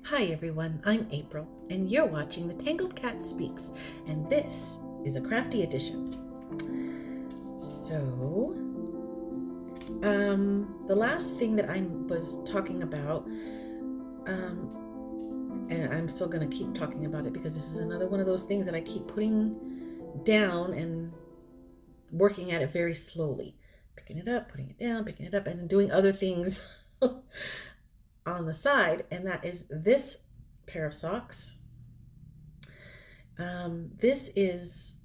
Hi everyone, I'm April, and you're watching the Tangled Cat Speaks, and this is a crafty edition. So, the last thing that I was talking about, and I'm still going to keep talking about it because this is another one of those things that I keep putting down and working at it very slowly. Picking it up, putting it down, picking it up, and doing other things on the side, and that is this pair of socks. This is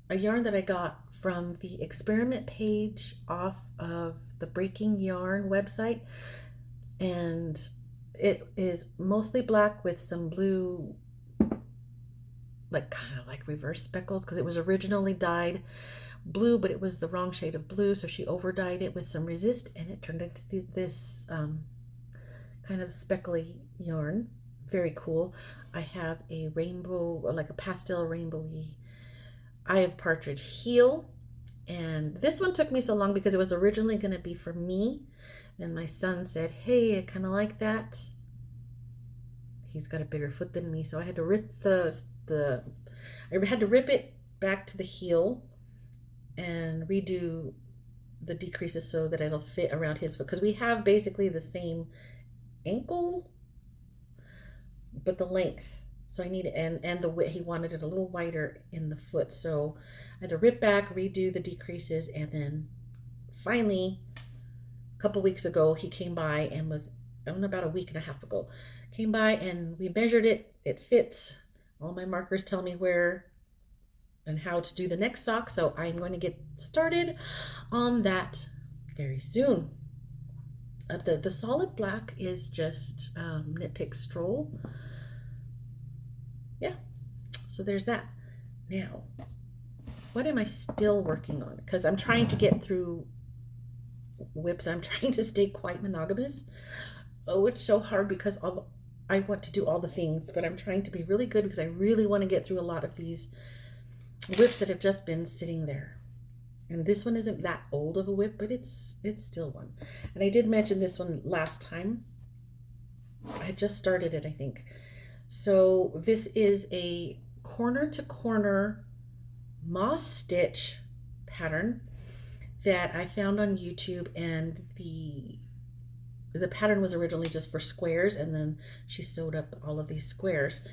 a yarn that I got from the experiment page off of the Breaking Yarn website, and it is mostly black with some blue, like kind of like reverse speckles, because it was originally dyed blue, but it was the wrong shade of blue, so she over dyed it with some resist, and it turned into this kind of speckly yarn. Very cool. I have a rainbow, like a pastel rainbowy Eye of Partridge heel, and this one took me so long because it was originally going to be for me. Then my son said, hey, I kind of like that. He's got a bigger foot than me, so I had to rip I had to rip it back to the heel and redo the decreases so that it'll fit around his foot, because we have basically the same ankle but the length, so I need it, and the width. He wanted it a little wider in the foot, so I had to rip back, redo the decreases, and then finally a couple weeks ago he came by and was, I don't know, about a week and a half ago, came by and we measured it. It fits. All my markers tell me where and how to do the next sock, so I'm going to get started on that very soon. The solid black is just Knit Pick Stroll. Yeah, so there's that. Now, what am I still working on? Because I'm trying to get through whips. I'm trying to stay quite monogamous. Oh, it's so hard because I want to do all the things, but I'm trying to be really good because I really want to get through a lot of these whips that have just been sitting there. And this one isn't that old of a whip, but it's still one. And I did mention this one last time. I just started it, I think. So this is a corner to corner moss stitch pattern that I found on YouTube, and the pattern was originally just for squares, and then she sewed up all of these squares.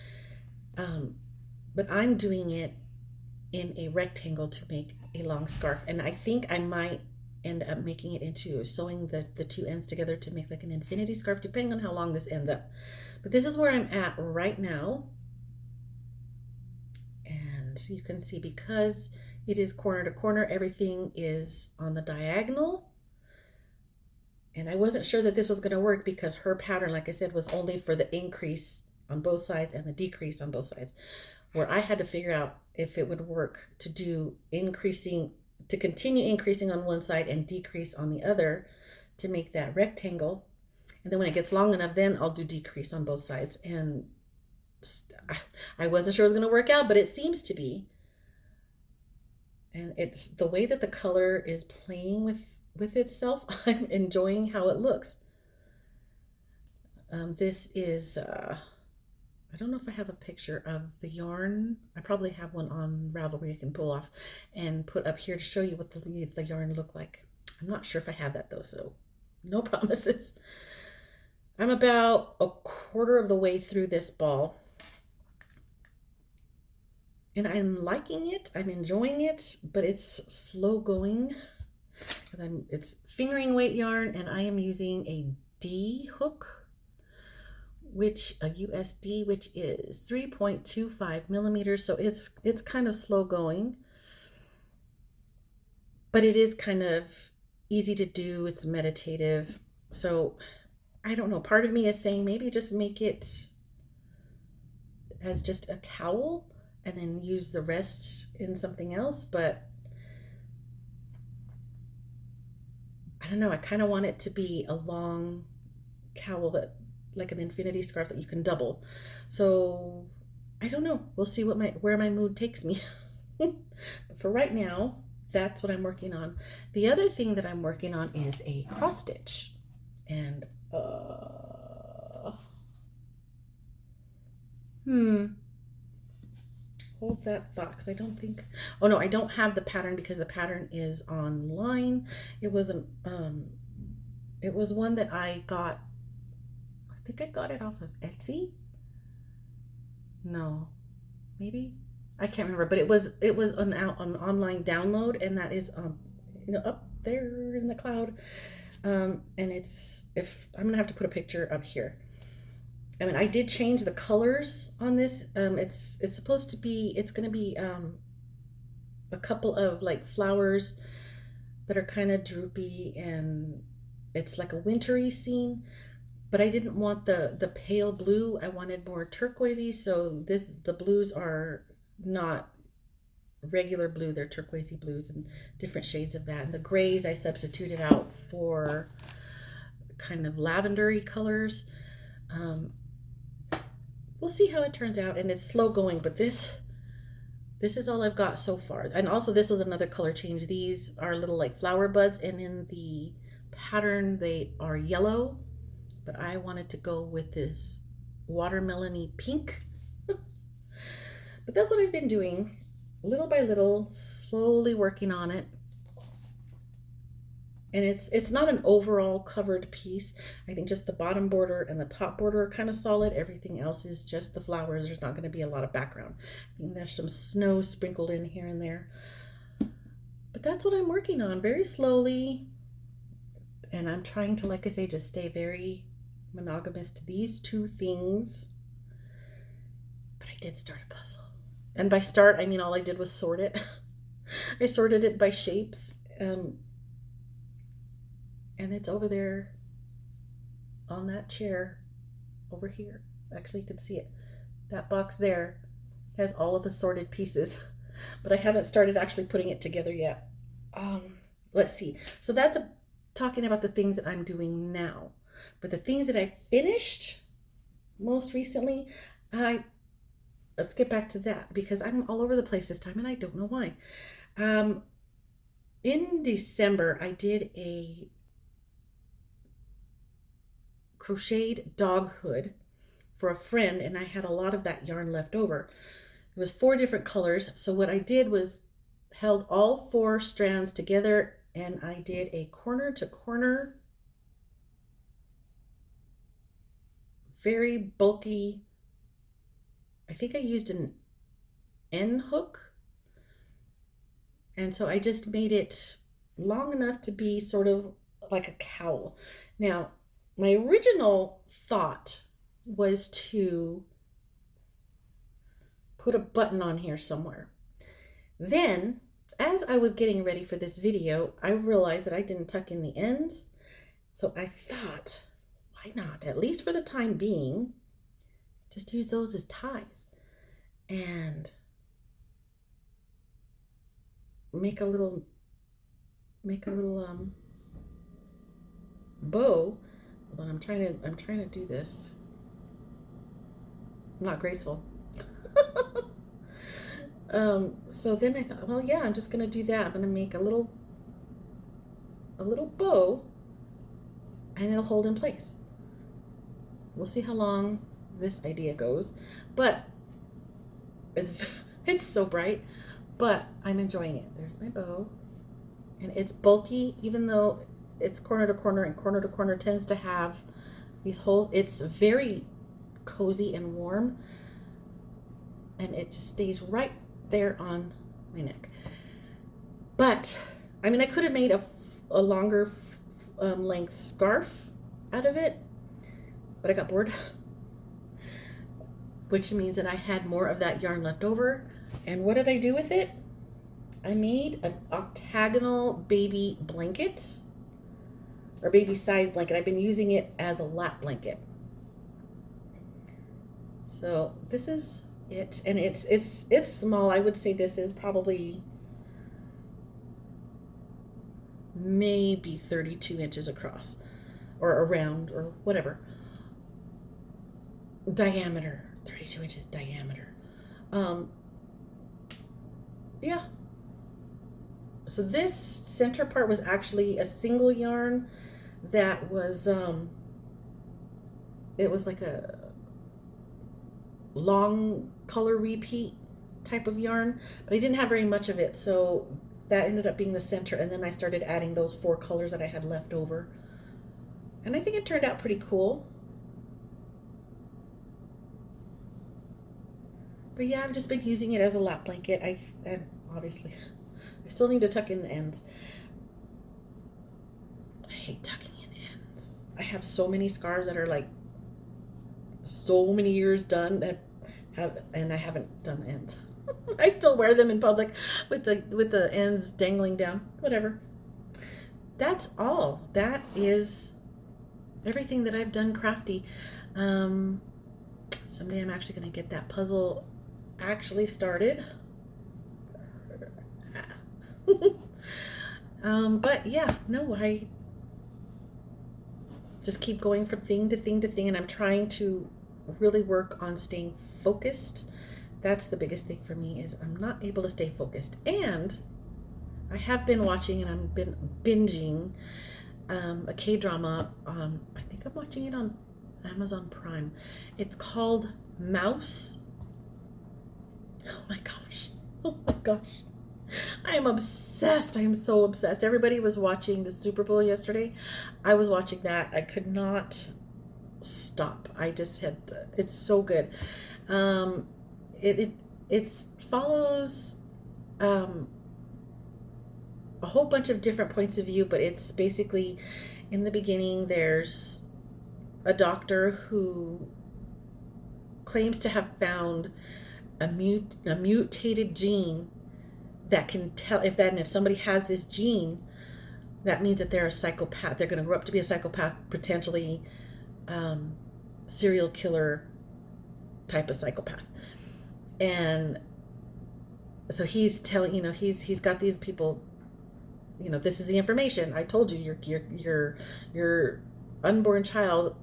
But I'm doing it in a rectangle to make a long scarf, and I think I might end up making it into sewing the two ends together to make like an infinity scarf, depending on how long this ends up. But this is where I'm at right now, and you can see because it is corner to corner, everything is on the diagonal, and I wasn't sure that this was going to work because her pattern, like I said, was only for the increase on both sides and the decrease on both sides, where I had to figure out if it would work to do to continue increasing on one side and decrease on the other to make that rectangle. And then when it gets long enough, then I'll do decrease on both sides. And I wasn't sure it was going to work out, but it seems to be. And it's the way that the color is playing with itself. I'm enjoying how it looks. This is... I don't know if I have a picture of the yarn. I probably have one on Ravelry I can pull off and put up here to show you what the yarn looked like. I'm not sure if I have that though, so no promises. I'm about a quarter of the way through this ball, and I'm liking it. I'm enjoying it, but it's slow going. It's fingering weight yarn, and I am using a D hook, which a USD, which is 3.25 millimeters. So it's kind of slow going, but it is kind of easy to do. It's meditative. So I don't know. Part of me is saying maybe just make it as just a cowl and then use the rest in something else. But I don't know. I kind of want it to be a long cowl, that like an infinity scarf that you can double. So I don't know. We'll see where my mood takes me. But for right now, that's what I'm working on. The other thing that I'm working on is a cross stitch, and Hold that thought, because I don't think, oh no, I don't have the pattern because the pattern is online. It was it was one that I got, I think I got it off of Etsy. No, maybe, I can't remember, but it was an online download, and that is up there in the cloud. And it's, if I'm gonna have to put a picture up here. I mean, I did change the colors on this. It's supposed to be, it's gonna be a couple of like flowers that are kind of droopy, and it's like a wintry scene. But I didn't want the pale blue. I wanted more turquoisey. So the blues are not regular blue. They're turquoisey blues and different shades of that. And the grays I substituted out for kind of lavendery colors. We'll see how it turns out, and it's slow going, but this is all I've got so far. And also this was another color change. These are little like flower buds, and in the pattern they are yellow, but I wanted to go with this watermelon-y pink. But that's what I've been doing, little by little, slowly working on it. And it's not an overall covered piece. I think just the bottom border and the top border are kind of solid. Everything else is just the flowers. There's not going to be a lot of background. I mean, there's some snow sprinkled in here and there. But that's what I'm working on, very slowly. And I'm trying to, like I say, just stay very monogamous to these two things. But I did start a puzzle. And by start, I mean all I did was sort it. I sorted it by shapes. And it's over there on that chair over here. Actually, you can see it. That box there has all of the sorted pieces, but I haven't started actually putting it together yet. Let's see. So that's talking about the things that I'm doing now. But the things that I finished most recently, let's get back to that, because I'm all over the place this time and I don't know why. In December, I did a crocheted dog hood for a friend, and I had a lot of that yarn left over. It was 4 different colors. So what I did was held all 4 strands together, and I did a corner to corner, very bulky, I think I used an N hook. And so I just made it long enough to be sort of like a cowl. Now, my original thought was to put a button on here somewhere. Then, as I was getting ready for this video, I realized that I didn't tuck in the ends. So I thought, why not, at least for the time being, just use those as ties and make a little bow. But I'm trying to do this. I'm not graceful. So then I thought, well, yeah, I'm just gonna do that. I'm gonna make a little bow, and it'll hold in place. We'll see how long this idea goes, but it's so bright, but I'm enjoying it. There's my bow, and it's bulky, even though it's corner to corner, and corner to corner tends to have these holes. It's very cozy and warm, and it just stays right there on my neck. But I mean, I could have made a longer length scarf out of it, but I got bored, which means that I had more of that yarn left over. And what did I do with it? I made an octagonal baby blanket, or baby size blanket. I've been using it as a lap blanket. So this is it, and it's small. I would say this is probably maybe 32 inches across, or around, or whatever. Diameter, 32 inches diameter. Yeah. So this center part was actually a single yarn that was, it was like long color repeat type of yarn, but I didn't have very much of it, so that ended up being the center, and then I started adding those 4 colors that I had left over, and I think it turned out pretty cool. But yeah, I've just been using it as a lap blanket. And obviously I still need to tuck in the ends. I hate tucking in ends. I have so many scarves that are like so many years done and I haven't done the ends. I still wear them in public with the ends dangling down. Whatever. That's all. That is everything that I've done crafty. Someday I'm actually going to get that puzzle actually started. But yeah, no, I just keep going from thing to thing to thing, and I'm trying to really work on staying focused. That's the biggest thing for me, is I'm not able to stay focused. And I have been watching, and I've been binging a K-drama. I think I'm watching it on Amazon Prime. It's called Mouse. Oh my gosh. Oh my gosh. I am obsessed. I am so obsessed. Everybody was watching the Super Bowl yesterday. I was watching that. I could not stop. I just had, it's so good. It follows a whole bunch of different points of view, but it's basically, in the beginning, there's a doctor who claims to have found a mutated gene that can tell if somebody has this gene, that means that they're a psychopath. They're going to grow up to be a psychopath, potentially serial killer type of psychopath. And so he's telling, he's got these people, this is the information. I told you, your unborn child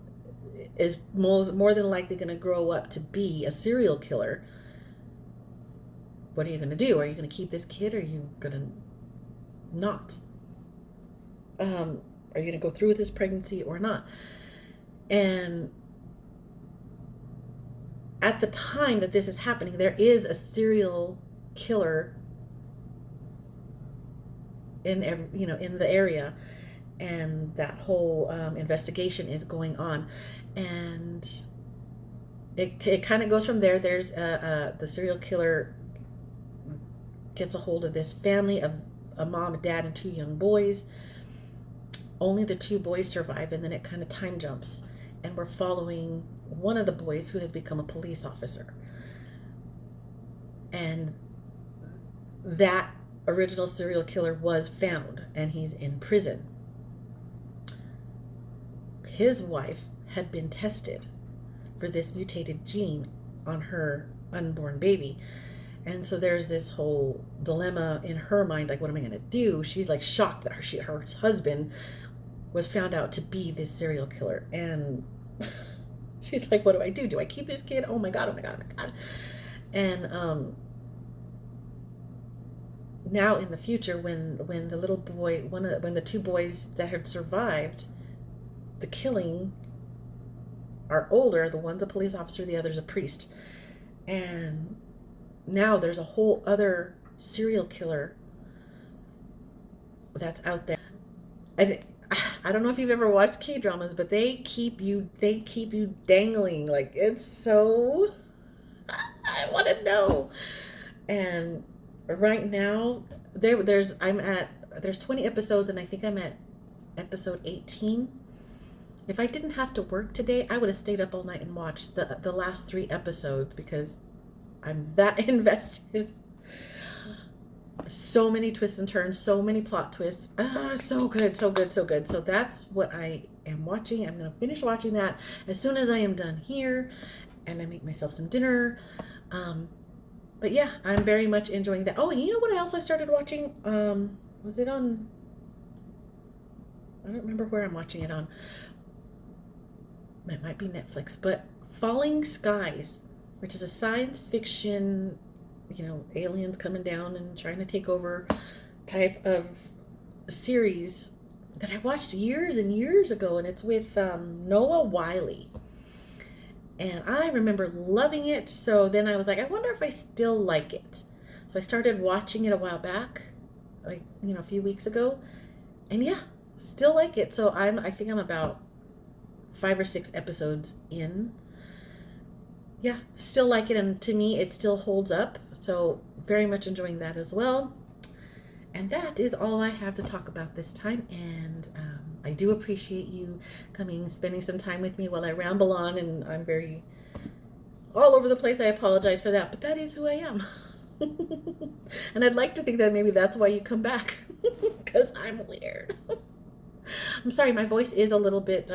is more than likely going to grow up to be a serial killer. What are you going to do? Are you going to keep this kid, or are you going to not? Are you going to go through with this pregnancy or not? And at the time that this is happening, there is a serial killer in the area, and that whole investigation is going on, and it kind of goes from there. There's the serial killer gets a hold of this family of a mom, a dad, and 2 young boys. Only the 2 boys survive, and then it kind of time jumps, and we're following one of the boys who has become a police officer. And that original serial killer was found, and he's in prison. His wife had been tested for this mutated gene on her unborn baby. And so there's this whole dilemma in her mind, like, what am I going to do? She's like shocked that her husband was found out to be this serial killer. And she's like, what do I do? Do I keep this kid? Oh my God, oh my God, oh my God. And now in the future, when the little boy, when the 2 boys that had survived the killing are older, the one's a police officer, the other's a priest. And now there's a whole other serial killer that's out there. I don't know if you've ever watched K-dramas, but they keep you dangling. Like, it's so, I want to know. And right now there's 20 episodes, and I think I'm at episode 18. If I didn't have to work today, I would have stayed up all night and watched the last 3 episodes, because I'm that invested. So many twists and turns, so many plot twists. So good, so good, so good. So that's what I am watching. I'm going to finish watching that as soon as I am done here, and I make myself some dinner. But yeah, I'm very much enjoying that. Oh, and you know what else I started watching? Was it on? I don't remember where I'm watching it on. It might be Netflix, but Falling Skies, which is a science fiction, aliens coming down and trying to take over type of series that I watched years and years ago, and it's with Noah Wiley. And I remember loving it. So then I was like, I wonder if I still like it. So I started watching it a while back, like, a few weeks ago. And yeah, still like it. So I think I'm about 5 or 6 episodes in. Yeah, still like it. And to me, it still holds up. So very much enjoying that as well. And that is all I have to talk about this time. And I do appreciate you coming, spending some time with me while I ramble on. And I'm very all over the place. I apologize for that, but that is who I am. And I'd like to think that maybe that's why you come back, because I'm weird. I'm sorry, my voice is a little bit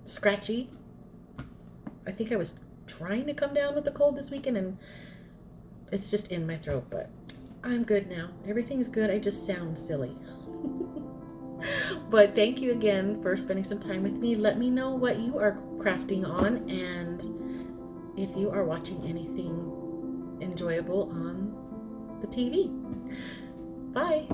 scratchy. I think I was trying to come down with the cold this weekend, and it's just in my throat, but I'm good now. Everything's good. I just sound silly. But thank you again for spending some time with me. Let me know what you are crafting on, and if you are watching anything enjoyable on the TV. Bye.